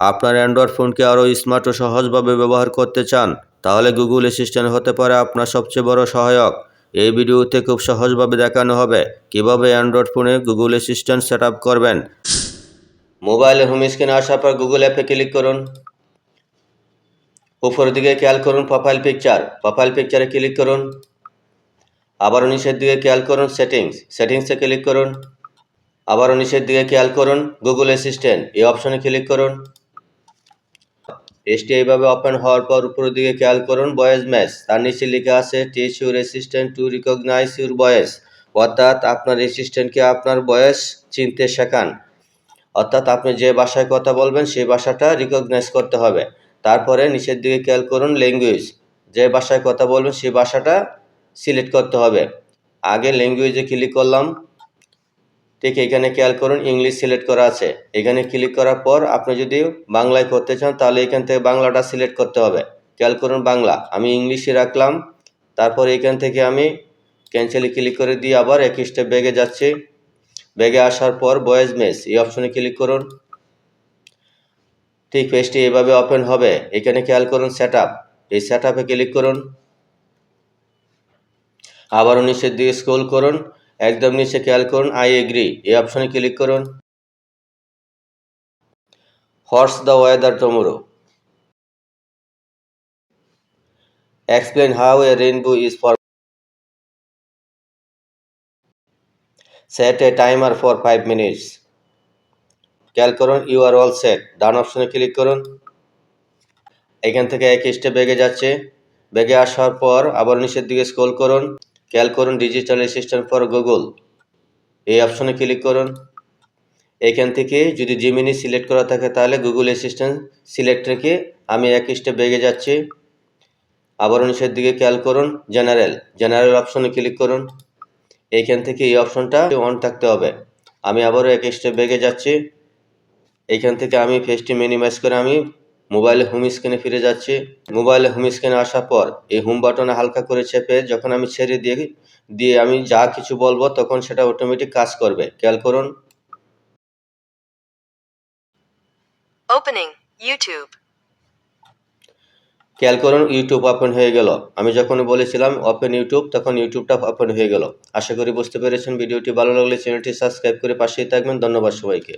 আপনার অ্যান্ড্রয়েড ফোনকে আরও স্মার্ট ও সহজভাবে ব্যবহার করতে চান, তাহলে গুগল অ্যাসিস্ট্যান্ট হতে পারে আপনার সবচেয়ে বড় সহায়ক। এই ভিডিওতে খুব সহজভাবে দেখানো হবে কিভাবে অ্যান্ড্রয়েড ফোনে গুগল অ্যাসিস্ট্যান্ট সেট আপ করবেন। মোবাইলে হোম স্ক্রিনে আসার পর গুগল অ্যাপে ক্লিক করুন। উপরের দিকে খেয়াল করুন প্রোফাইল পিকচারে ক্লিক করুন। আবারও নিচের দিকে খেয়াল করুন সেটিংসে ক্লিক করুন। আবারও নিচের দিকে খেয়াল করুন গুগল অ্যাসিস্ট্যান্ট, এই অপশনে ক্লিক করুন। পেজটি এইভাবে ওপেন হওয়ার পর উপরের দিকে খেয়াল করুন ভয়েস ম্যাচ, তার নিচে লেখা আছে teach your assistant to recognise your voice, অর্থাৎ আপনার অ্যাসিস্ট্যান্টকে আপনার ভয়েস চিনতে শেখান। অর্থাৎ আপনি যে ভাষায় কথা বলবেন সেই ভাষাটা রিকগনাইজ করতে হবে। তারপরে নিচের দিকে খেয়াল করুন ল্যাঙ্গুয়েজ, যে ভাষায় কথা বলবেন সেই ভাষাটা সিলেক্ট করতে হবে। আগে ল্যাঙ্গুয়েজে ক্লিক করলাম, ঠিক এখানে খেয়াল করুন ইংলিশ সিলেক্ট করা আছে। এখানে ক্লিক করার পর আপনি যদি বাংলায় করতে চান তাহলে এখান থেকে বাংলাটা সিলেক্ট করতে হবে। খেয়াল করুন বাংলা, আমি ইংলিশে রাখলাম। তারপর এখান থেকে আমি ক্যান্সেলে ক্লিক করে দিয়ে আবার এক স্টেপ ব্যাগে যাচ্ছি। ব্যাগে আসার পর ভয়েস মেস, এই অপশনে ক্লিক করুন। ঠিক পেজটি এভাবে ওপেন হবে। এখানে খেয়াল করুন সেট আপ, এই সেট আপে ক্লিক করুন। আবারও নিচের দিকে স্ক্রল করুন, একদম নিচে খেয়াল করুন আই এগ্রি, এই অপশনে ক্লিক করুন। What's the weather tomorrow, explain how a rainbow is formed, set a timer for 5 minutes। খেয়াল করুন ইউ আর অল সেট, ডান অপশনে ক্লিক করুন। এখান থেকে এক স্টেপ ব্যাগে যাচ্ছে। ব্যাগে আসার পর আবার নিচের দিকে স্ক্রল করুন, খেয়াল করুন ডিজিটাল অ্যাসিস্ট্যান্ট ফর গুগল, এই অপশনে ক্লিক করুন। এখান থেকে যদি জিমিনি সিলেক্ট করা থাকে তাহলে গুগল অ্যাসিস্ট্যান্ট সিলেক্ট রেখে আমি এক স্টেপ ব্যাগে যাচ্ছি। আবারও নিচের দিকে খেয়াল করুন জেনারেল অপশনে ক্লিক করুন। এইখান থেকে এই অপশনটা অন থাকতে হবে। আমি আবারও এক স্টেপ ব্যাগে যাচ্ছি। এইখান থেকে আমি ফেসটি মিনিমাইজ করে আমি মোবাইলে হোম স্ক্রিনে ফিরে যাচ্ছি। মোবাইলে হোম স্ক্রিনে আসার পর এই হোম বাটনে হালকা করে চেপে যখন আমি ছেড়ে দিয়ে আমি যা কিছু বলবো তখন সেটা অটোমেটিক কাজ করবে। খেয়াল করুন। Opening YouTube. খেয়াল করুন ইউটিউব ওপেন হয়ে গেল। আমি যখন বলেছিলাম ওপেন ইউটিউব তখন ইউটিউবটা ওপেন হয়ে গেল। আশা করি বুঝতে পেরেছেন। ভিডিওটি ভালো লাগলে চ্যানেলটি সাবস্ক্রাইব করে পাশেই থাকবেন। ধন্যবাদ সবাইকে।